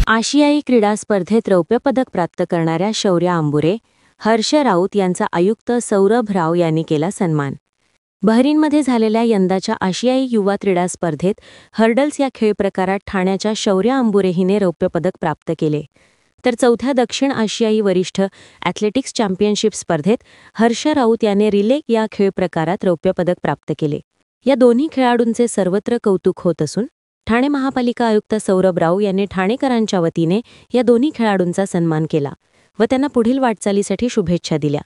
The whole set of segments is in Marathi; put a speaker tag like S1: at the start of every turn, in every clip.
S1: आशियाई क्रीडा स्पर्धेत रौप्य पदक प्राप्त करणाऱ्या शौर्य अंबुरे, हर्ष राऊत यांचा आयुक्त सौरभ राव यांनी केला सन्मान। बहरीनमध्ये झालेल्या यंदाच्या आशियाई युवा क्रीडा स्पर्धेत हर्डल्स या खेळ प्रकारात ठाण्याच्या शौर्य अंबुरे हिने रौप्य पदक प्राप्त केले। तर चौथ्या दक्षिण आशियाई वरिष्ठ ॲथलेटिक्स चॅम्पियनशिप स्पर्धेत हर्ष राऊत याने रिले या खेळ प्रकारात रौप्य पदक प्राप्त केले। या दोन्ही खेळाडूंचे सर्वत्र कौतुक होत असून ठाणे महापालिका आयुक्त सौरभ राव यांनी ठाणेकरांच्या वतीने या दोन्ही खेळाडूंचा सन्मान केला व त्यांना पुढील वाटचालीसाठी शुभेच्छा दिल्या।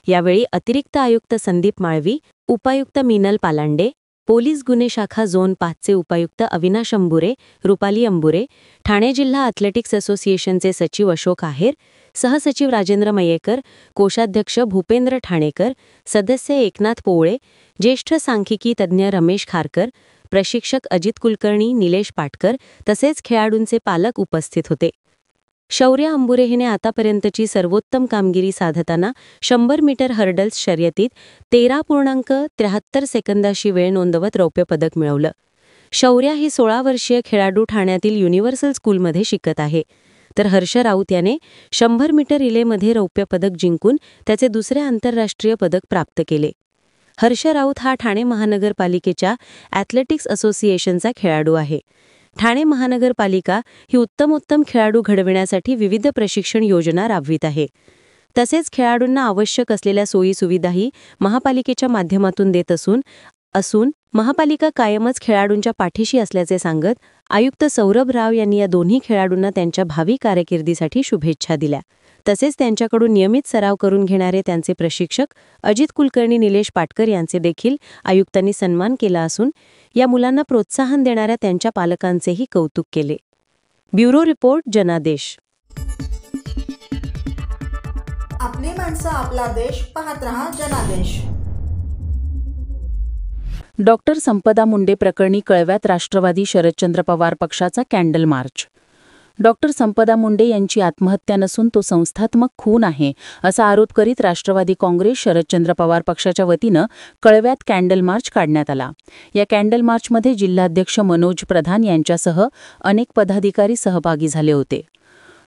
S1: यावेळी अतिरिक्त आयुक्त संदीप माळवी, उपायुक्त मीनल पालांडे, पोलीस गुन्हे शाखा झोन 5चे उपायुक्त अविनाश अंबुरे, रुपाली अंबुरे, ठाणे जिल्हा ॲथलेटिक्स असोसिएशनचे सचिव अशोक आहेर, सहसचिव राजेंद्र मयेकर, कोषाध्यक्ष भूपेंद्र ठाणेकर, सदस्य एकनाथ पोवळे, ज्येष्ठ सांख्यिकी तज्ज्ञ रमेश खारकर, प्रशिक्षक अजित कुलकर्णी, निलेश पाटकर तसेच खेळाडूंचे पालक उपस्थित होते। शौर्य अंबुरे हिने आतापर्यंतची सर्वोत्तम कामगिरी साधताना 100 मीटर हर्डल्स शर्यतीत 13.73 सेकंदाशी वेळ नोंदवत रौप्य पदक मिळवलं। शौर्य ही 16 वर्षीय खेळाडू ठाण्यातील युनिव्हर्सल स्कूलमध्ये शिकत आहे। तर हर्ष राऊत याने 100 मीटर रिलेमध्ये रौप्य पदक जिंकून त्याचे दुसरे आंतरराष्ट्रीय पदक प्राप्त केले। हर्ष राऊत हा ठाणे महानगरपालिकेच्या ॲथलेटिक्स असोसिएशनचा खेळाडू आहे। ठाणे महानगरपालिका ही उत्तमोत्तम खेळाडू घडविण्यासाठी विविध प्रशिक्षण योजना राबवित आहे। तसेच खेळाडूंना आवश्यक असलेल्या सोयीसुविधाही महापालिकेच्या माध्यमातून देत असून महापालिका कायमच खेळाडूंच्या पाठीशी असल्याचे सांगत आयुक्त सौरभ राव यांनी या दोन्ही खेळाडूंना त्यांच्या भावी कारकिर्दीसाठी शुभेच्छा दिल्या। तसेच त्यांच्याकडून नियमित सराव करून घेणारे त्यांचे प्रशिक्षक अजित कुलकर्णी, निलेश पाटकर यांचे देखील आयुक्तांनी सन्मान केला असून या मुलांना प्रोत्साहन देणाऱ्या त्यांच्या पालकांचेही कौतुक केले। ब्युरो रिपोर्ट, जनादेश।
S2: आपली माणसं, आपला देश, पाहत रहा जनादेश।
S3: डॉक्टर संपदा मुंडे प्रकरणी कळव्यात राष्ट्रवादी शरदचंद्र पवार पक्षाचा कॅन्डल मार्च। डॉक्टर संपदा मुंडे यांची आत्महत्या नसून तो संस्थात्मक खून आहे असा आरोप करीत राष्ट्रवादी काँग्रेस शरदचंद्र पवार पक्षाच्या वतीनं कळव्यात कॅन्डल मार्च काढण्यात आला। या कॅन्डल मार्चमध्ये जिल्हाध्यक्ष मनोज प्रधान यांच्यासह अनेक पदाधिकारी सहभागी झाले होते।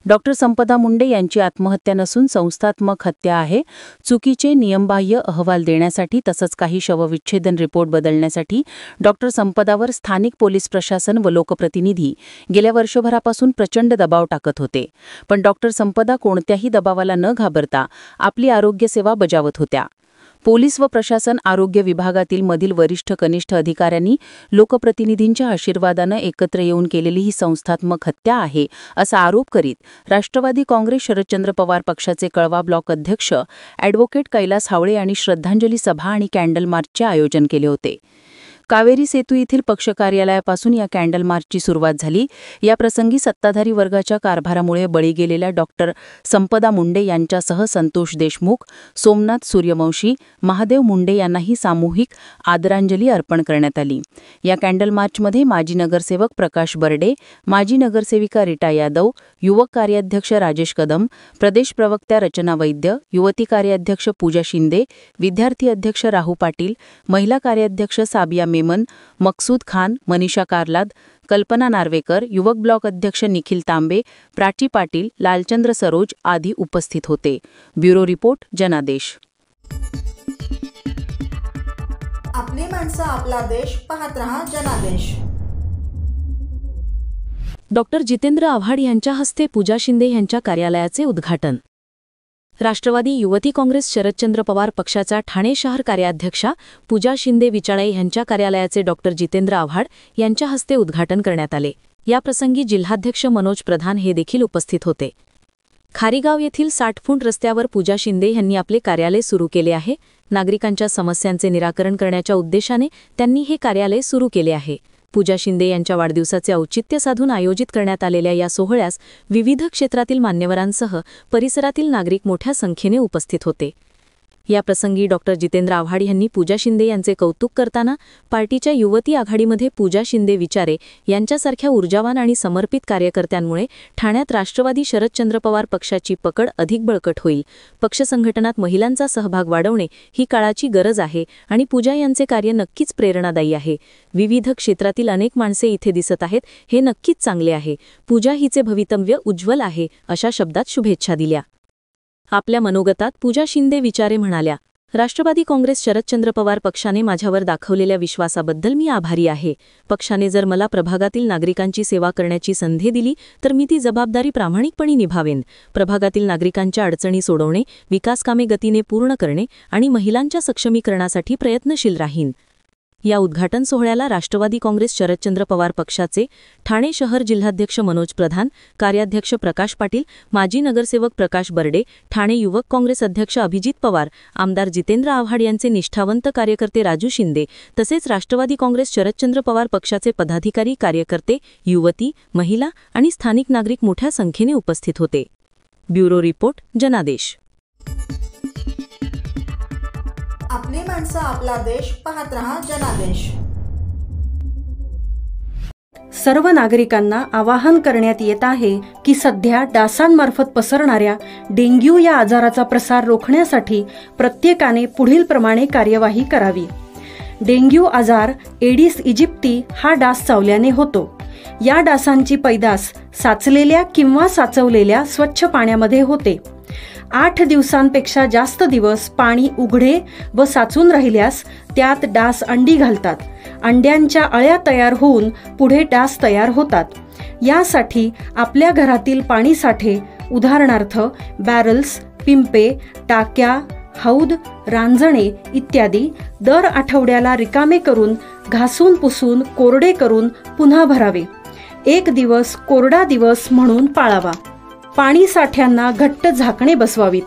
S3: डॉक्टर संपदा मुंडे यांची आत्महत्या नसून संस्थात्मक हत्या आहे। चुकीचे नियमबाह्य अहवाल देण्यासाठी तसंच काही शवविच्छेदन रिपोर्ट बदलण्यासाठी डॉक्टर संपदावर स्थानिक पोलीस प्रशासन व लोकप्रतिनिधी गेल्या वर्षभरापासून प्रचंड दबाव टाकत होते। पण डॉक्टर संपदा कोणत्याही दबावाला न घाबरता आपली आरोग्यसेवा बजावत होत्या। पोलीस व प्रशासन, आरोग्य विभागातील मधील वरिष्ठ कनिष्ठ अधिकाऱ्यांनी लोकप्रतिनिधींच्या आशीर्वादानं एकत्र येऊन केलेली ही संस्थात्मक हत्या आहे असा आरोप करीत राष्ट्रवादी काँग्रेस शरदचंद्र पवार पक्षाचे कळवा ब्लॉक अध्यक्ष ॲडव्होकेट कैलास हावळे यांनी श्रद्धांजली सभा आणि कॅन्डल मार्चचे आयोजन केले होते। कावेरी सेतू येथील पक्ष कार्यालयापासून या कॅन्डल मार्चची सुरुवात झाली। या प्रसंगी सत्ताधारी वर्गाच्या कारभारामुळे बळी गेलेल्या डॉक्टर संपदा मुंडे यांच्यासह संतोष देशमुख, सोमनाथ सूर्यवंशी, महादेव मुंडे यांनाही सामूहिक आदरांजली अर्पण करण्यात आली। या कॅन्डल मार्चमध्ये माजी नगरसेवक प्रकाश बर्डे, माजी नगरसेविका रीटा यादव, युवक कार्याध्यक्ष राजेश कदम, प्रदेश प्रवक्त्या रचना वैद्य, युवती कार्याध्यक्ष पूजा शिंदे, विद्यार्थी अध्यक्ष राहू पाटील, महिला कार्याध्यक्ष साबिया मेमन, मकसूद खान, मनीषा कारलाद, कल्पना नार्वेकर, युवक ब्लॉक अध्यक्ष निखिल तांबे, प्राची पाटील, लालचंद्र सरोज आदी उपस्थित होते। ब्युरो रिपोर्ट, जनादेश।
S2: आपली माणसं, आपला देश, पाहत रहा जनादेश।
S1: डॉक्टर जितेंद्र आव्हाड यांच्या हस्ते पूजा शिंदे यांच्या कार्यालयाचे उद्घाटन। राष्ट्रवादी युवती काँग्रेस शरदचंद्र पवार पक्षाच्या ठाणे शहर कार्याध्यक्षा पूजा शिंदे विचाळे यांच्या कार्यालयाचे डॉक्टर जितेंद्र आव्हाड यांच्या हस्ते उद्घाटन करण्यात आले। याप्रसंगी जिल्हाध्यक्ष मनोज प्रधान हे देखील उपस्थित होते। खारीगाव येथील 60 फूट रस्त्यावर पूजा शिंदे यांनी आपले कार्यालय सुरू केले आहे। नागरिकांच्या समस्यांचे निराकरण करण्याच्या उद्देशाने त्यांनी हे कार्यालय सुरू केले आहे। पूजा शिंदे यांच्या वाढदिवसाचे औचित्य साधून आयोजित करण्यात आलेल्या या सोहळ्यास विविध क्षेत्रातील मान्यवरांसह परिसरातील नागरिक मोठ्या संख्येने उपस्थित होते। या प्रसंगी डॉक्टर जितेंद्र आव्हाड यांनी पूजा शिंदे यांचे कौतुक करताना पार्टीच्या युवती आघाडीमध्ये पूजा शिंदे विचारे यांच्यासारख्या ऊर्जावान आणि समर्पित कार्यकर्त्यांमुळे ठाण्यात राष्ट्रवादी शरदचंद्र पवार पक्षाची पकड अधिक बळकट होईल. पक्ष संघटनात महिलांचा सहभाग वाढवणे ही काळाची गरज आहे आणि पूजा यांचे कार्य नक्कीच प्रेरणादायी आहे. विविध क्षेत्रातील अनेक माणसे इथे दिसत आहेत, हे नक्कीच चांगले आहे. पूजा हिचे भवितव्य उज्ज्वल आहे, अशा शब्दात शुभेच्छा दिल्या. आपल्या मनोगतात पूजा शिंदे विचारे म्हणाल्या, राष्ट्रवादी काँग्रेस शरदचंद्र पवार पक्षाने माझ्यावर दाखवलेल्या विश्वासाबद्दल मी आभारी आहे. पक्षाने जर मला प्रभागातील नागरिकांची सेवा करण्याची संधी दिली तर मी ती जबाबदारी प्रामाणिकपणे निभावेन. प्रभागातील नागरिकांच्या अडचणी सोडवणे, विकासकामे गतीने पूर्ण करणे आणि महिलांच्या सक्षमीकरणासाठी प्रयत्नशील राहीन. या उद्घाटन सोहळ्याला राष्ट्रवादी काँग्रेस शरदचंद्र पवार पक्षाचे ठाणे शहर जिल्हाध्यक्ष मनोज प्रधान, कार्याध्यक्ष प्रकाश पाटील, माजी नगरसेवक प्रकाश बर्डे, ठाणे युवक काँग्रेस अध्यक्ष अभिजित पवार, आमदार जितेंद्र आव्हाड यांचे निष्ठावंत कार्यकर्ते राजू शिंदे तसेच राष्ट्रवादी काँग्रेस शरदचंद्र पवार पक्षाचे पदाधिकारी, कार्यकर्ते, युवती, महिला आणि स्थानिक नागरिक मोठ्या संख्येने उपस्थित होते. ब्युरो रिपोर्ट, जनादेश.
S2: आपली माणसं, आपला देश. पाहत रहा जनादेश.
S4: सर्व नागरिकांना आवाहन करण्यात येत आहे की सध्या डासांमार्फत पसरणाऱ्या डेंग्यू या आजाराचा प्रसार रोखण्यासाठी प्रत्येकाने पुढीलप्रमाणे कार्यवाही करावी. डेंग्यू आजार एडिस इजिप्ती हा डास चावल्याने होतो. या डासांची पैदास साचलेल्या किंवा साचवलेल्या स्वच्छ पाण्यामध्ये होते. 8 दिवसांपेक्षा जास्त दिवस पाणी उघडे व साचून राहिल्यास त्यात डास अंडी घालतात. अंड्यांच्या अळ्या तयार होऊन पुढे डास तयार होतात. यासाठी आपल्या घरातील पाणीसाठे, उदाहरणार्थ बॅरल्स, पिंपे, टाक्या, हौद, रांजणे इत्यादी दर आठवड्याला रिकामे करून घासून पुसून कोरडे करून पुन्हा भरावे. 1 दिवस कोरडा दिवस म्हणून पाळावा. पाणी साठ्यांना घट्ट झाकणे बसवावीत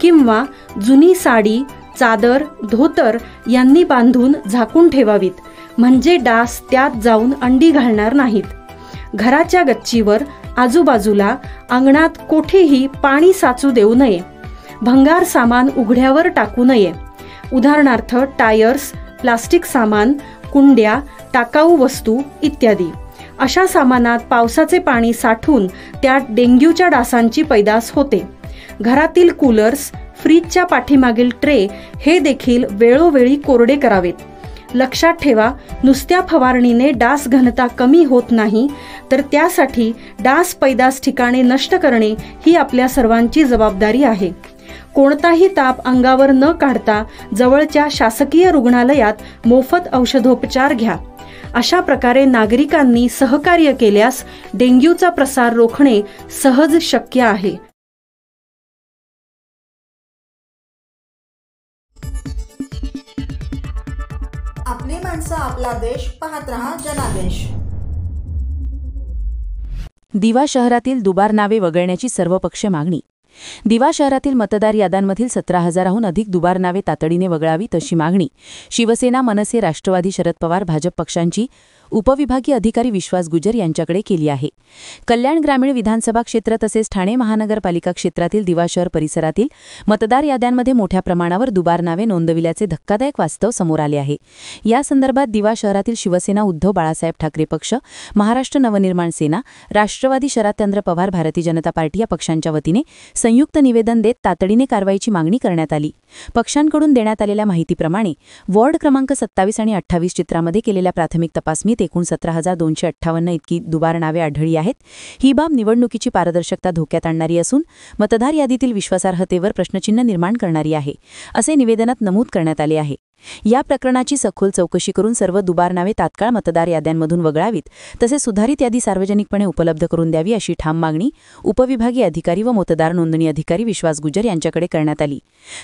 S4: किंवा जुनी साडी, चादर, धोतर यांनी बांधून झाकून ठेवावीत, म्हणजे डास त्यात जाऊन अंडी घालणार नाहीत. घराच्या गच्चीवर, आजूबाजूला, अंगणात कोठेही पाणी साचू देऊ नये. भंगार सामान उघड्यावर टाकू नये. उदाहरणार्थ टायर्स, प्लास्टिक सामान, कुंड्या, टाकाऊ वस्तू इत्यादी. अशा सामानात पावसाचे पाणी साठून त्यात डेंग्यूच्या डासांची पैदास होते. घरातील कूलर्स, फ्रीजच्या पाठीमागील ट्रे हे देखील वेळोवेळी कोरडे करावेत. लक्षात ठेवा, नुसत्या फवारणीने डास घनता कमी होत नाही, तर त्यासाठी डास पैदास ठिकाणे नष्ट करणे ही आपल्या सर्वांची जबाबदारी आहे. कोणताही ताप अंगावर न काढता जवळच्या शासकीय रुग्णालयात मोफत औषधोपचार घ्या. अशा प्रकारे नागरिकांनी सहकार्य केल्यास डेंग्यूचा प्रसार रोखणे सहज शक्य आहे.
S2: आपली माणसं, आपला देश. पाहत रहा जनादेश.
S3: दिवा शहरातील दुबार नावे वगळण्याची सर्वपक्षीय मागणी. दिवा शहरातील मतदार याद्यांमधील 17,000हून अधिक दुबार नावे तातडीने वगळावीत अशी मागणी शिवसेना, मनसे, राष्ट्रवादी, शरद पवार, भाजप पक्षांची उपविभागीय अधिकारी विश्वास गुजर यांच्याकडे केली आहे. कल्याण ग्रामीण विधानसभा क्षेत्र तसेच ठाणे महानगरपालिका क्षेत्रातील दिवा शहर परिसरातील मतदार याद्यांमध्ये मोठ्या प्रमाणावर दुबार नावे नोंदविल्याचे धक्कादायक वास्तव समोर आले आहे. या संदर्भात दिवा शहरातील शिवसेना, उद्धव बाळासाहेब ठाकरे पक्ष, महाराष्ट्र नवनिर्माण सेना, राष्ट्रवादी शरदचंद्र पवार, भारतीय जनता पार्टी या पक्षांच्या वतीने संयुक्त निवेदन देत तातडीने कारवाईची मागणी करण्यात आली. पक्षांकडून देण्यात आलेल्या माहितीप्रमाणे वॉर्ड क्रमांक 27 आणि 28 चित्रामध्ये केलेल्या प्राथमिक तपासणीत एकूण 17,258 इतकी दुबार नावे आढळली आहेत. ही बाब निवडणुकीची पारदर्शकता धोक्यात आणणारी असून मतदार यादीतील विश्वासार्हतेवर प्रश्नचिन्ह निर्माण करणारी आहे, असे निवेदनात नमूद करण्यात आले आहे. या प्रकरणाची सखोल चौकशी करून सर्व दुबार नावे तात्काळ मतदार याद्यांमधून वगळावीत, तसेच सुधारित यादी सार्वजनिकपणे उपलब्ध करून द्यावी अशी ठाम मागणी उपविभागीय अधिकारी व मतदार नोंदणी अधिकारी विश्वास गुजर यांच्याकडे करण्यात आली.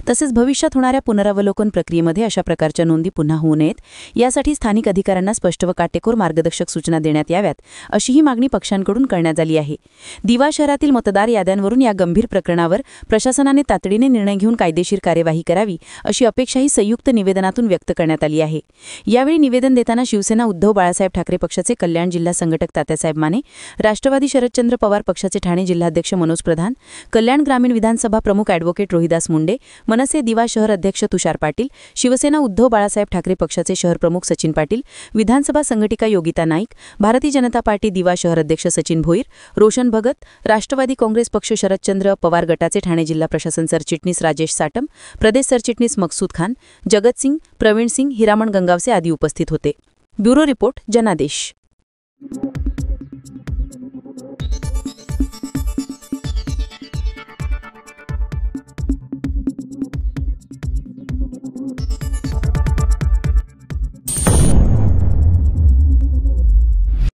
S3: तसेच भविष्यात होणाऱ्या पुनरावलोकन प्रक्रियेमध्ये अशा प्रकारच्या नोंदी पुन्हा होऊ नयेत यासाठी स्थानिक अधिकाऱ्यांना स्पष्ट व काटेकोर मार्गदर्शक सूचना देण्यात याव्यात, अशी ही मागणी पक्षांकडून करण्यात आली आहे. दिवा शहरातील मतदार याद्यांवरून या गंभीर प्रकरणावर प्रशासनाने तातडीने निर्णय घेऊन कायदेशीर कार्यवाही करावी अशी अपेक्षाही संयुक्त निवेदनात निवेदनातून व्यक्त करण्यात आली आहे. यावेळी निवेदन देताना शिवसेना उद्धव बाळासाहेब ठाकरे पक्षाचे कल्याण जिल्हा संघटक तात्यासाहेब माने, राष्ट्रवादी शरदचंद्र पवार पक्षाचे ठाणे जिल्हाध्यक्ष मनोज प्रधान, कल्याण ग्रामीण विधानसभा प्रमुख ॲडव्होकेट रोहिदास मुंडे, मनसे दिवा शहर अध्यक्ष तुषार पाटील, शिवसेना उद्धव बाळासाहेब ठाकरे पक्षाचे शहर प्रमुख सचिन पाटील, विधानसभा संघटिका योगिता नाईक, भारतीय जनता पार्टी दिवा शहर अध्यक्ष सचिन भोईर, रोशन भगत, राष्ट्रवादी काँग्रेस पक्ष शरदचंद्र पवार गटाचे ठाणे जिल्हा प्रशासन सरचिटणीस राजेश साटम, प्रदेश सरचिटणीस मकसूद खान, जगत सिंग, प्रवीण सिंग, हिरामण गंगावसे आदी उपस्थित होते. ब्युरो रिपोर्ट, जनादेश.